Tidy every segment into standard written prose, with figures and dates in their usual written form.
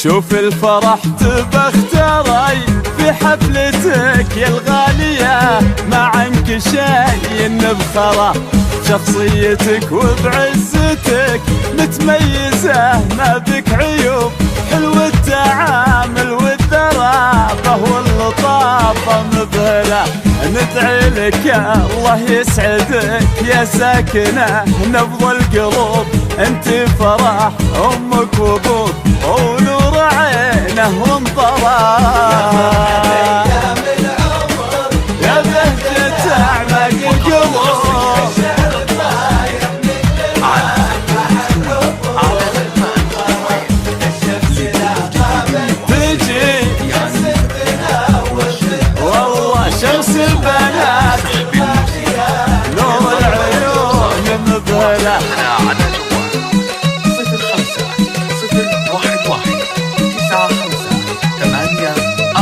شوف الفرح تبختري في حفلتك يا الغالية، ما عنك شي بخرا، شخصيتك وبعزتك متميزة ما بك عيوب، حلو التعامل والذرافة واللطافة مبهرة، ندعي لك الله يسعدك يا ساكنة نبض القلوب، انت فرح امك وابوك ونور عينه وانطرى، يا بهجة اعماق القلوب تجي والله شمس البنات نور العيون مبهرة.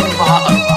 0511-95-844.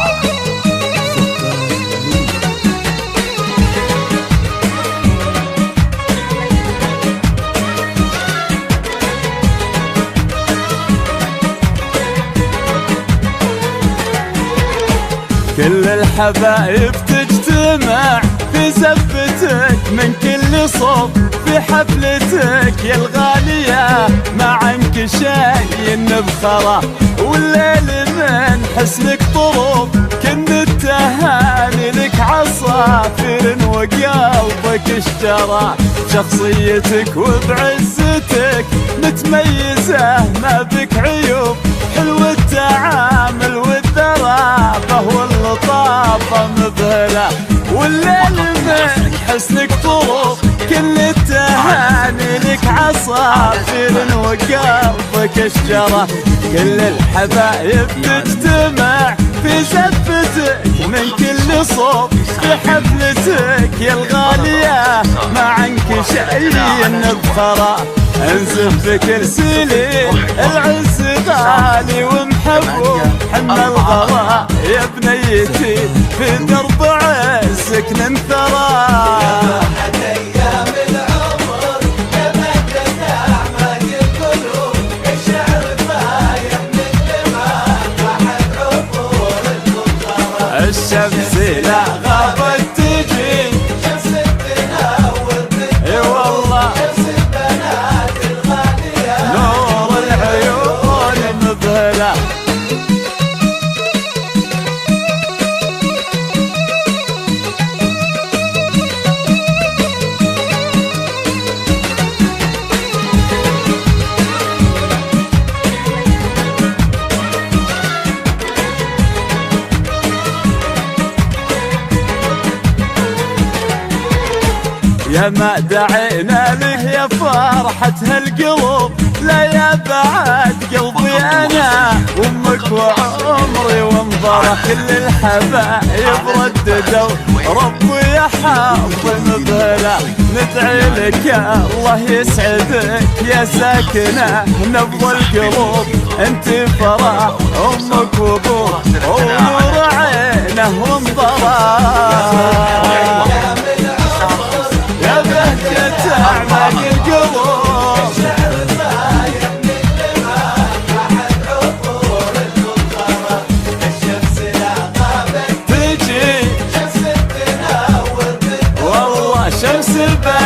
كل الحبايب تجتمع في زفتك من كل صوب، في حفلتك يا الغالية ما عنك شي بخرا، والليل من حسنك طروب، كن التهاني لك عصافير وقلبك اشترى، شخصيتك وبعزتك متميزة ما بك عيوب، حلو التعامل والذرافة واللطافة مبهرة، والليل من حسنك طروب، كل التهاني لك عصافير وقلبك اشجرة، كل الحبايب تجتمع في زفتك من كل صوب، في حفلتك يا الغالية ما عنك شي بخرا، انزف بك سليل العز غالي ومحبوب، حنا الغلا يا بنيتي في درب عزك ننثرى، الشمس لا غابت تجي، شمس تنور اي والله، شمس البنات الغالية نور العيون مبهرة. يا ما دعينا له يا فرحة هالقلوب، لا يا بعد قلبي أنا وأمك وعمري وانظرة، كل الحبايب رددوا ربي يا حافظ مبهرة، ندعي لك يا الله يسعدك يا ساكنة نبض القلوب، انت فرح أمك وأبوك ونور عينه وانظرة، يا بهجة أعماق القلوب تجي، والله شمس البنات